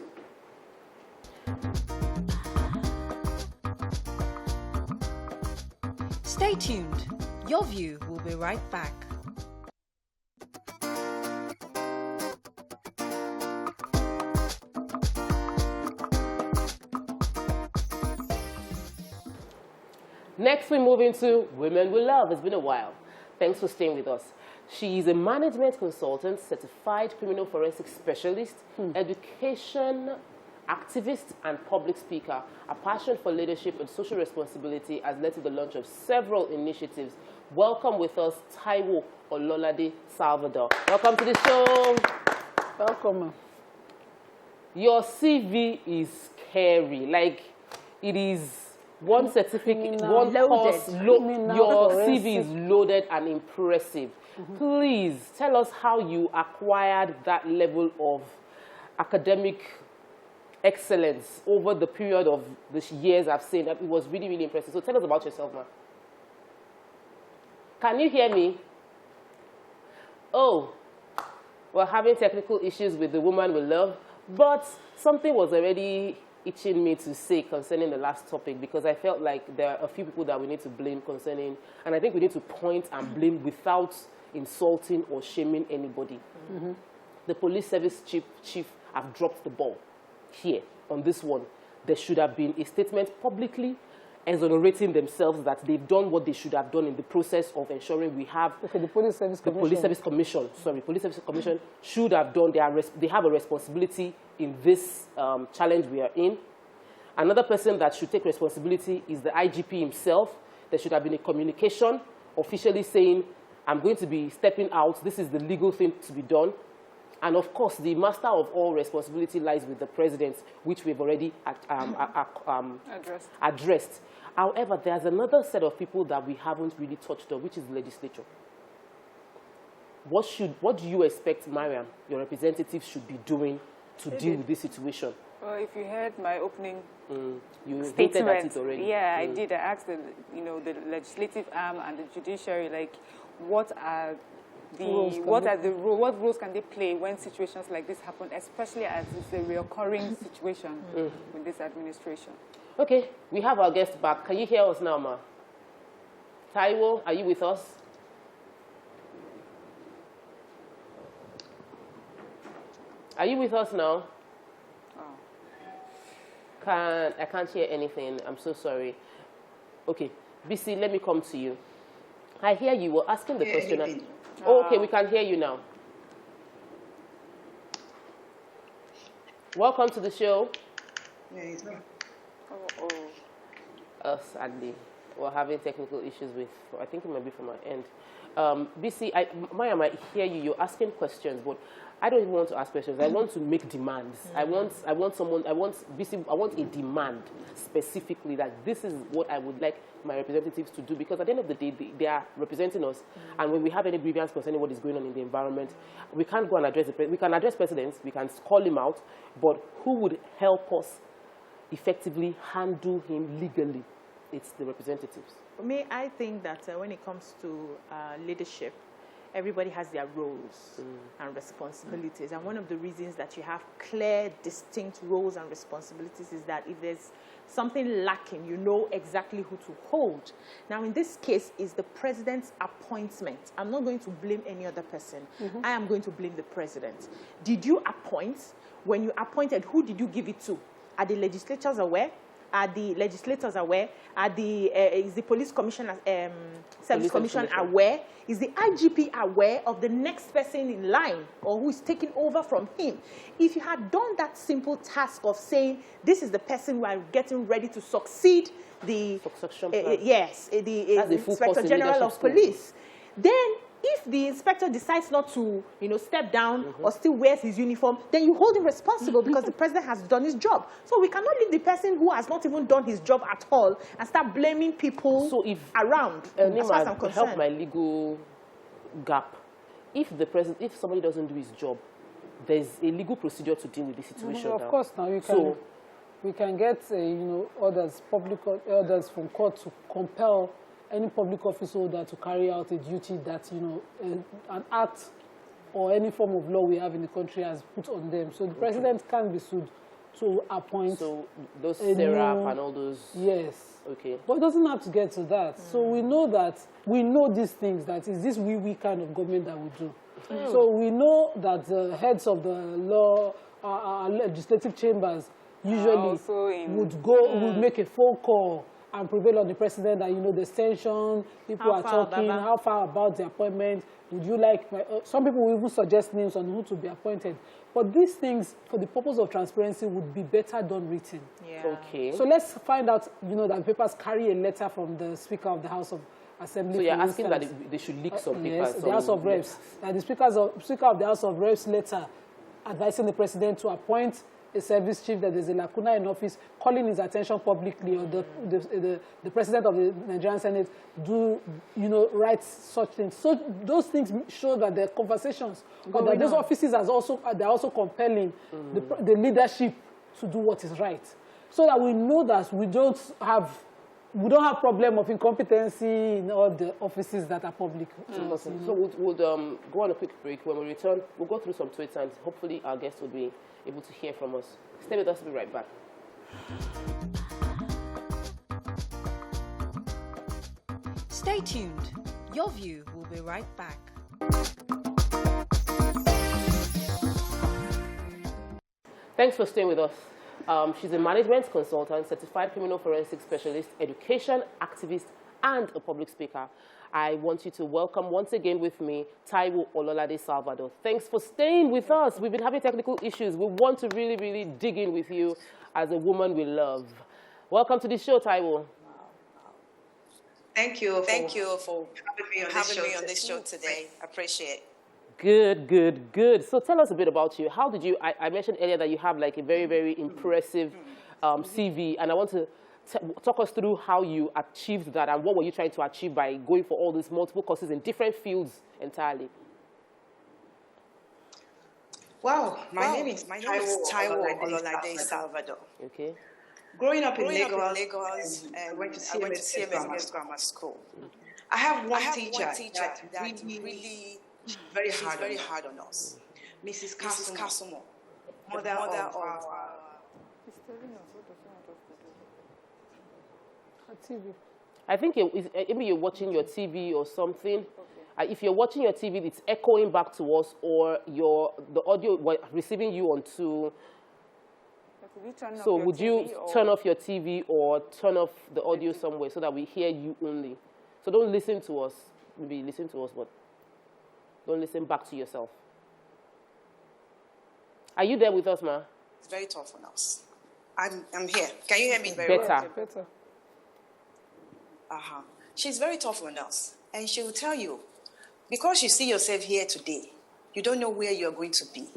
Stay tuned. Your View will be right back. Next, we move into Women We Love. It's been a while. Thanks for staying with us. She is a management consultant, certified criminal forensic specialist, education activist and public speaker. A passion for leadership and social responsibility has led to the launch of several initiatives. Welcome with us, Taiwo Ololade Salvador. Welcome to the show. Welcome. Your CV is scary. Like, it is one certificate, one course. Your CV is loaded and impressive. Please tell us how you acquired that level of academic excellence over the period of the years I've seen. That it was really, really impressive. So tell us about yourself, man. Can you hear me? Oh, we're having technical issues with the woman we love, but something was already itching me to say concerning the last topic, because I felt like there are a few people that we need to blame concerning, and I think we need to point and blame without insulting or shaming anybody. The police service chief have dropped the ball here on this one. There should have been a statement publicly exonerating themselves that they've done what they should have done in the process of ensuring we have the Police Service Commission. Police Service Commission should have done. They have a responsibility in this challenge we are in. Another person that should take responsibility is the IGP himself. There should have been a communication officially saying, I'm going to be stepping out. This is the legal thing to be done. And of course, the master of all responsibility lies with the president, which we've already addressed. However, there's another set of people that we haven't really touched on, which is the legislature. What do you expect, Mariam, your representative should be doing to deal with this situation? Well, if you heard my opening you statement, at it already. Yeah, I did. I asked the legislative arm and the judiciary, like, what roles can they play when situations like this happen, especially as it's a recurring situation with this administration. Okay, we have our guest back. Can you hear us now, ma? Taiwo, are you with us? Are you with us now? I can't hear anything. I'm so sorry. Okay, BC, let me come to you. I hear you were asking the question. Oh, okay, we can hear you now. Welcome to the show. Sadly, we're having technical issues with, I think it might be from our end. BC, Maya might hear you. You're asking questions, but I don't even want to ask questions. I want to make demands. I want a demand specifically that this is what I would like my representatives to do, because at the end of the day, they are representing us. And when we have any grievance concerning what is going on in the environment, we can't go and address we can address presidents, we can call him out, but who would help us effectively handle him legally? It's the representatives. For me, I think that when it comes to leadership, everybody has their roles and responsibilities. And one of the reasons that you have clear, distinct roles and responsibilities is that if there's something lacking, you know exactly who to hold. Now, in this case, is the president's appointment. I'm not going to blame any other person. I am going to blame the president. Did you appoint? When you appointed, who did you give it to? Are the legislatures aware? Are the legislators aware? Is the police commissioner, service commission aware? Is the IGP aware of the next person in line or who is taking over from him? If you had done that simple task of saying, this is the person who are getting ready to succeed the Inspector General of Police, then if the inspector decides not to, step down or still wears his uniform, then you hold him responsible because the president has done his job. So we cannot leave the person who has not even done his job at all and start blaming people around. As far as I'm concerned. Help my legal gap. If somebody doesn't do his job, there's a legal procedure to deal with the situation. Of course, now we can get orders from court to compel any public office holder to carry out a duty that, an act or any form of law we have in the country has put on them. So the president can be sued to appoint. So those SERAP and all those. Yes. Okay. But it doesn't have to get to that. So we know these things, that is this we kind of government that we do. So we know that the heads of the law, legislative chambers usually would make a phone call and prevail on the president that, you know, there's tension, people are talking, how far about the appointment, would you like, some people will even suggest names on who to be appointed. But these things, for the purpose of transparency, would be better done written. Yeah. Okay. So let's find out, you know, that the papers carry a letter from the Speaker of the House of Assembly. So you're asking that they should leak some papers? Yes, the House of Reps. That the Speaker of the House of Reps letter advising the president to appoint a service chief that there's a lacuna in office, calling his attention publicly, or the president of the Nigerian Senate do, you know, write such things. So those things show that there are conversations, but that those offices they're also compelling the leadership to do what is right, so that we know that we don't have problem of incompetency in all the offices that are public. So we'll go on a quick break. When we return, we'll go through some tweets, and hopefully our guests will be able to hear from us. Stay with us, we'll be right back. Stay tuned. Your View will be right back. Thanks for staying with us. She's a management consultant, certified criminal forensic specialist, education activist, and a public speaker. I want you to welcome once again with me, Taiwo Ololade Salvador. Thanks for staying with us. We've been having technical issues. We want to really, really dig in with you as a woman we love. Welcome to the show, Taiwo. Thank you for having me on this show today. I appreciate it. Good. So tell us a bit about you. How did you, I mentioned earlier that you have like a very, very impressive CV, and I want to talk us through how you achieved that and what were you trying to achieve by going for all these multiple courses in different fields entirely. Wow, my name is Taiwo Ololade Salvador. Okay. Growing up in Lagos, I went to CMS Grammar School. I have one teacher that really very hard on us. Mrs. Kasumo, mother of our TV. I think maybe you're watching your TV or something. If you're watching your TV, it's echoing back to us, or the audio receiving you on two. So would you turn off your TV or turn off the audio somewhere so that we hear you only? So don't listen to us. Maybe listen to us, but don't listen back to yourself. Are you there with us, ma? It's very tough on us. I'm here. Can you hear me very well? Better. She's very tough on us. And she will tell you, because you see yourself here today, you don't know where you're going to be.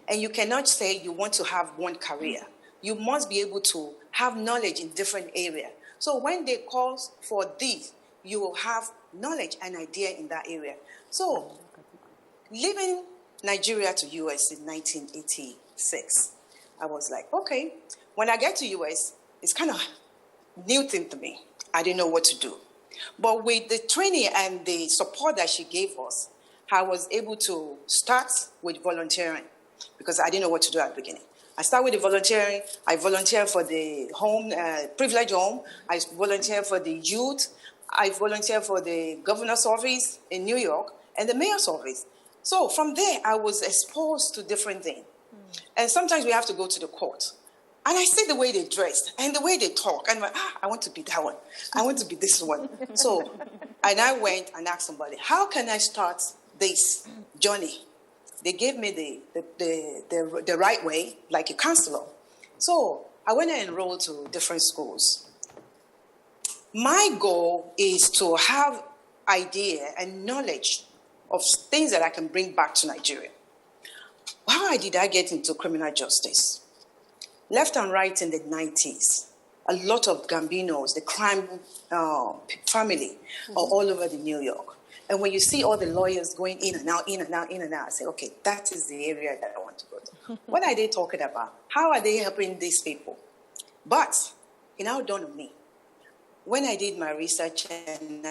And you cannot say you want to have one career. You must be able to have knowledge in different areas. So when they call for this, you will have knowledge and idea in that area. So leaving Nigeria to US in 1986, I was like, okay, when I get to US, it's kind of new thing to me. I didn't know what to do. But with the training and the support that she gave us, I was able to start with volunteering because I didn't know what to do at the beginning. I started with the volunteering. I volunteered for the home, privilege home. I volunteered for the youth. I volunteered for the governor's office in New York and the mayor's office. So from there, I was exposed to different things. And sometimes we have to go to the court. And I see the way they dress and the way they talk. And I'm like, I want to be that one. I want to be this one. So, and I went and asked somebody, how can I start this journey? They gave me the right way, like a counselor. So I went and enrolled to different schools. My goal is to have idea and knowledge of things that I can bring back to Nigeria. How did I get into criminal justice? Left and right in the 90s, a lot of Gambinos, the crime family, are all over the New York. And when you see all the lawyers going in and out, I say, okay, that is the area that I want to go to. What are they talking about? How are they helping these people? But it now dawned on me. When I did my research and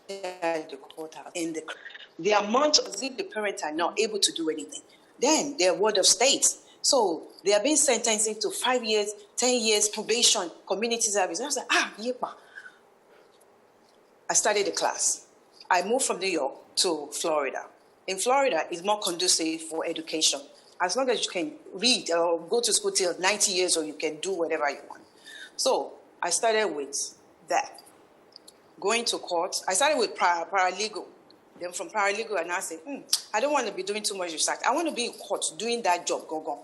the courthouse, the amount of the parents are not able to do anything. Then they're ward of states. So they are being sentenced to 5 years, 10 years, probation, community service. And I was like, yepa. I started the class. I moved from New York to Florida. In Florida, it's more conducive for education. As long as you can read or go to school till 90 years old, you can do whatever you want. So I started with that. Going to court, I started with paralegal. Then from paralegal, I now said, I don't want to be doing too much research. I want to be in court doing that job, go.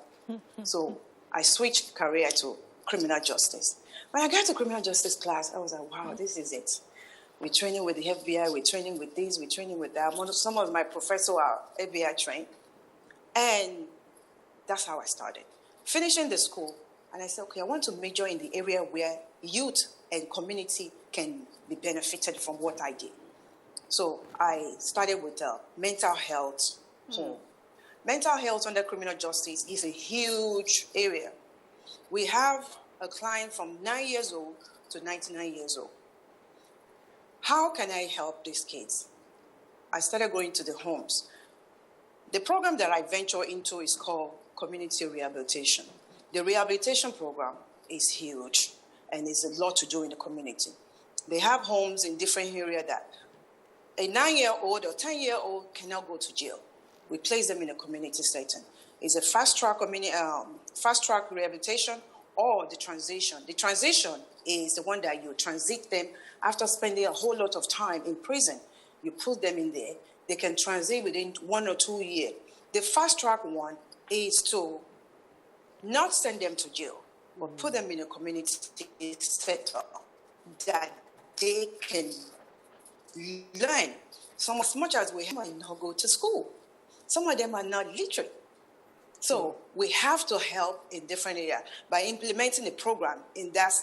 So I switched career to criminal justice. When I got to criminal justice class, I was like, wow, this is it. We're training with the FBI, we're training with this, we're training with that. Some of my professors are FBI trained. And that's how I started. Finishing the school, and I said, okay, I want to major in the area where youth and community can be benefited from what I did. So I started with mental health. Mental health under criminal justice is a huge area. We have a client from 9 years old to 99 years old. How can I help these kids? I started going to the homes. The program that I venture into is called community rehabilitation. The rehabilitation program is huge, and there's a lot to do in the community. They have homes in different areas that a 9-year-old or 10-year-old cannot go to jail. We place them in a community setting. It's a fast-track rehabilitation or the transition. The transition is the one that you transit them after spending a whole lot of time in prison. You put them in there. They can transit within 1 or 2 years. The fast-track one is to not send them to jail, but put them in a community setup that they can learn. Some as much as we might not go to school. Some of them are not literate. So we have to help in different areas by implementing a program in that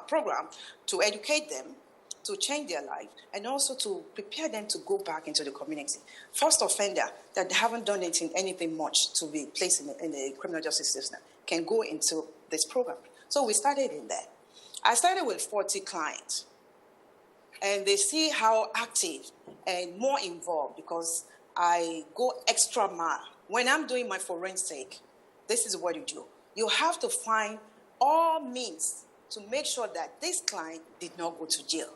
program to educate them, to change their life, and also to prepare them to go back into the community. First offender that haven't done anything much to be placed in the criminal justice system can go into this program. So we started in that. I started with 40 clients, and they see how active and more involved because I go extra mile. When I'm doing my forensic, this is what you do. You have to find all means to make sure that this client did not go to jail.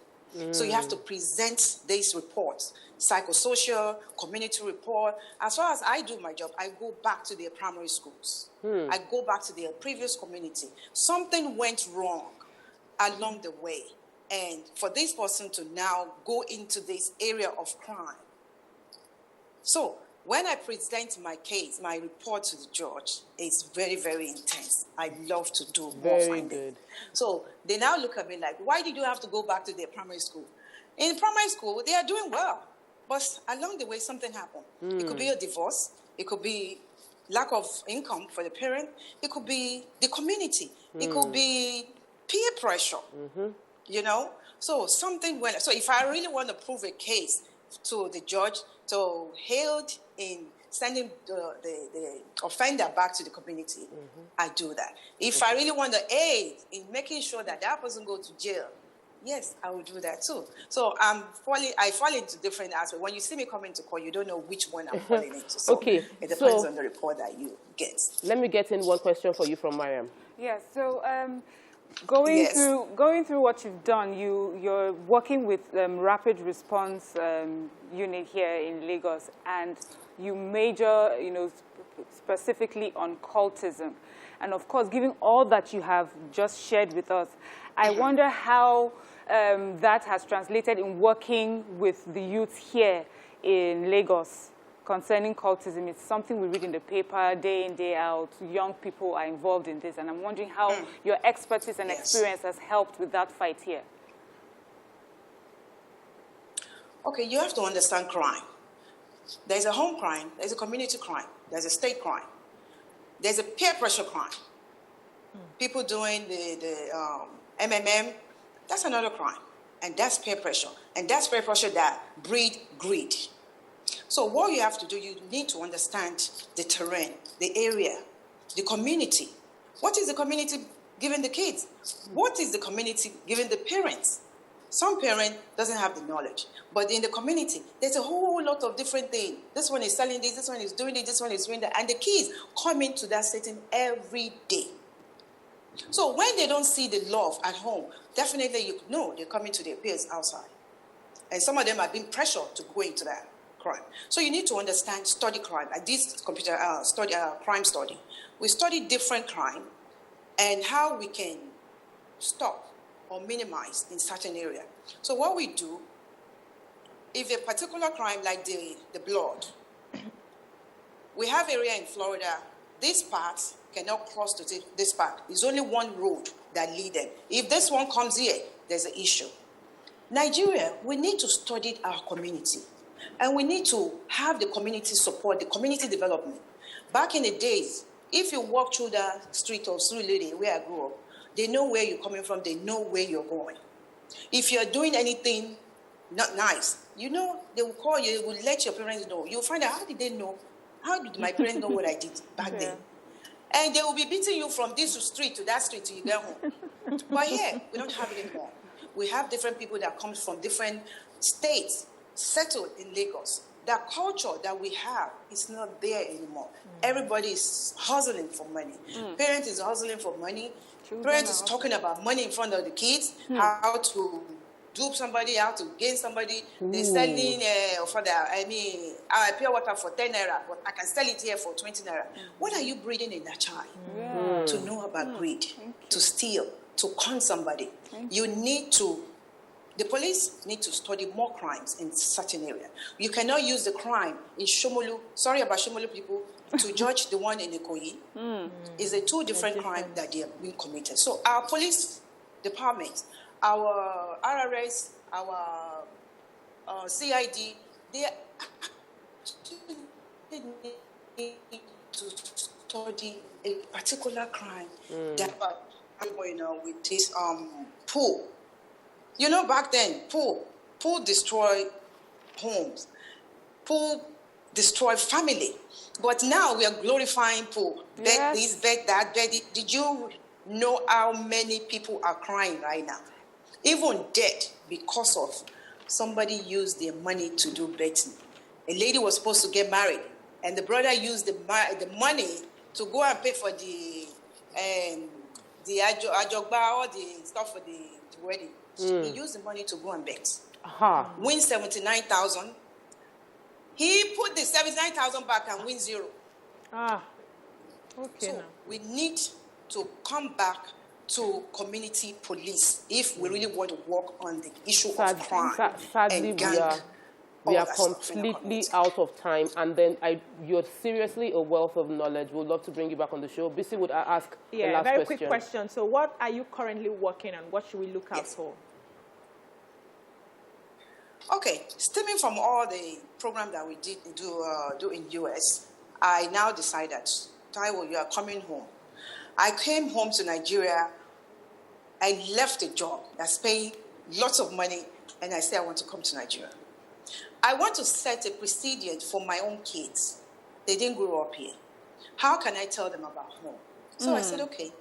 So you have to present these reports, psychosocial, community report. As far as I do my job, I go back to their primary schools. I go back to their previous community. Something went wrong along the way. And for this person to now go into this area of crime. So when I present my case, my report to the judge, it's very, very intense. I love to do more finding. Good. So they now look at me like, why did you have to go back to their primary school? In primary school, they are doing well. But along the way, something happened. It could be a divorce. It could be lack of income for the parent. It could be the community. It could be peer pressure. You know? So something went. So if I really want to prove a case to the judge to aid in sending the offender back to the community, I do that. If I really want to aid in making sure that that person goes to jail, yes, I will do that too. So I fall into different aspects. When you see me coming to court, you don't know which one I'm falling into. So okay, it depends on the report that you get. Let me get in one question for you from Mariam. Yes, so going through what you've done, you're working with Rapid Response Unit here in Lagos, and you major, specifically on cultism. And of course, given all that you have just shared with us, I wonder how that has translated in working with the youth here in Lagos concerning cultism. It's something we read in the paper day in, day out. Young people are involved in this, and I'm wondering how your expertise and experience has helped with that fight here. Okay, you have to understand crime. There's a home crime, there's a community crime, there's a state crime, there's a peer pressure crime. People doing the MMM, that's another crime, and that's peer pressure. And that's peer pressure that breed greed. So what you have to do, you need to understand the terrain, the area, the community. What is the community giving the kids? What is the community giving the parents? Some parent doesn't have the knowledge, but in the community, there's a whole lot of different things. This one is selling this one is doing this one is doing that, and the kids come into that setting every day. So when they don't see the love at home, definitely you know they're coming to their peers outside. And some of them are being pressured to go into that. crime. So you need to understand, study crime. Like this computer crime study. We study different crime and how we can stop or minimize in certain area. So what we do, if a particular crime like the blood, we have area in Florida, this part cannot cross to this part. There's only one road that leads them. If this one comes here, there's an issue. Nigeria, we need to study our community. And we need to have the community support, the community development. Back in the days, if you walk through the street of Surulere, where I grew up, they know where you're coming from, they know where you're going. If you're doing anything not nice, you know, they will call you, they will let your parents know. You'll find out, how did they know? How did my parents know what I did back then? And they will be beating you from this street to that street till you get home. But here, we don't have it anymore. We have different people that come from different states, settled in Lagos. That culture that we have is not there anymore. Everybody is hustling for money. Parents is hustling for money. Parents is talking about money in front of the kids, how to dupe somebody, how to gain somebody. They're selling pure water for 10 naira, but I can sell it here for 20 naira. What are you breeding in that child? To know about greed, to steal, to con somebody. You need to, the police need to study more crimes in certain area. You cannot use the crime in Shomolu, sorry about Shomolu people, to judge the one in Ikoyi. It's a two different crimes that they have been committed. So our police department, our RRS, our CID, they need to study a particular crime that, with this pool. You know, back then, pool destroy homes, pool destroy family. But now we are glorifying pool. Bet this, bet that, bet it. Did you know how many people are crying right now? Even dead because of somebody used their money to do betting. A lady was supposed to get married, and the brother used the money to go and pay for the ajogba, all the stuff for the wedding. He used the money to go and bet. Win 79,000. He put the 79,000 back and win 0. Okay. So we need to come back to community police if we really want to work on the issue of crime. Sadly, and gang. We are completely out of time, and then you're seriously a wealth of knowledge. We'd love to bring you back on the show. Bisi, would I ask the last very question? quick question. So what are you currently working on? What should we look out for? Okay, stemming from all the program that we did do in US, I now decided that, Taiwo, you are coming home. I came home to Nigeria. I left a job that's paying lots of money, and I said I want to come to Nigeria. I want to set a precedent for my own kids. They didn't grow up here. How can I tell them about home? So I said, okay.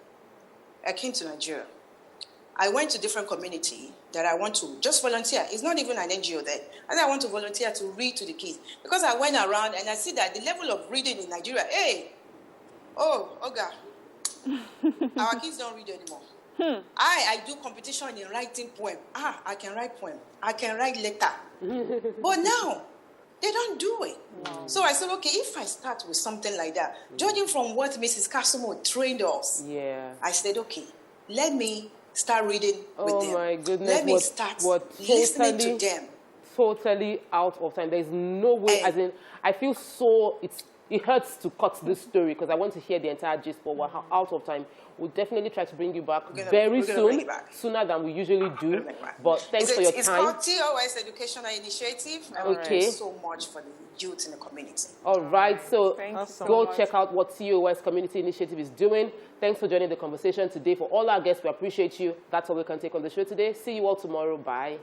I came to Nigeria. I went to different community that I want to just volunteer. It's not even an NGO there. And I want to volunteer to read to the kids. Because I went around and I see that the level of reading in Nigeria, Oga, our kids don't read anymore. I do competition in writing poem. I can write poem. I can write letter. But now, they don't do it. So I said, okay, if I start with something like that, judging from what Mrs. Kasumo trained us, I said, okay, let me start reading with them. Oh my goodness. Let me start listening to them. Totally out of time. There's no way, as in, I feel so, it hurts to cut this story because I want to hear the entire gist, but we're out of time. We'll definitely try to bring you back very soon, sooner than we usually do. But thanks for your time. It's called TOS Educational Initiative. Thank you so much for the youth in the community. All right, so go check out what TOS Community Initiative is doing. Thanks for joining the conversation today. For all our guests, we appreciate you. That's all we can take on the show today. See you all tomorrow. Bye.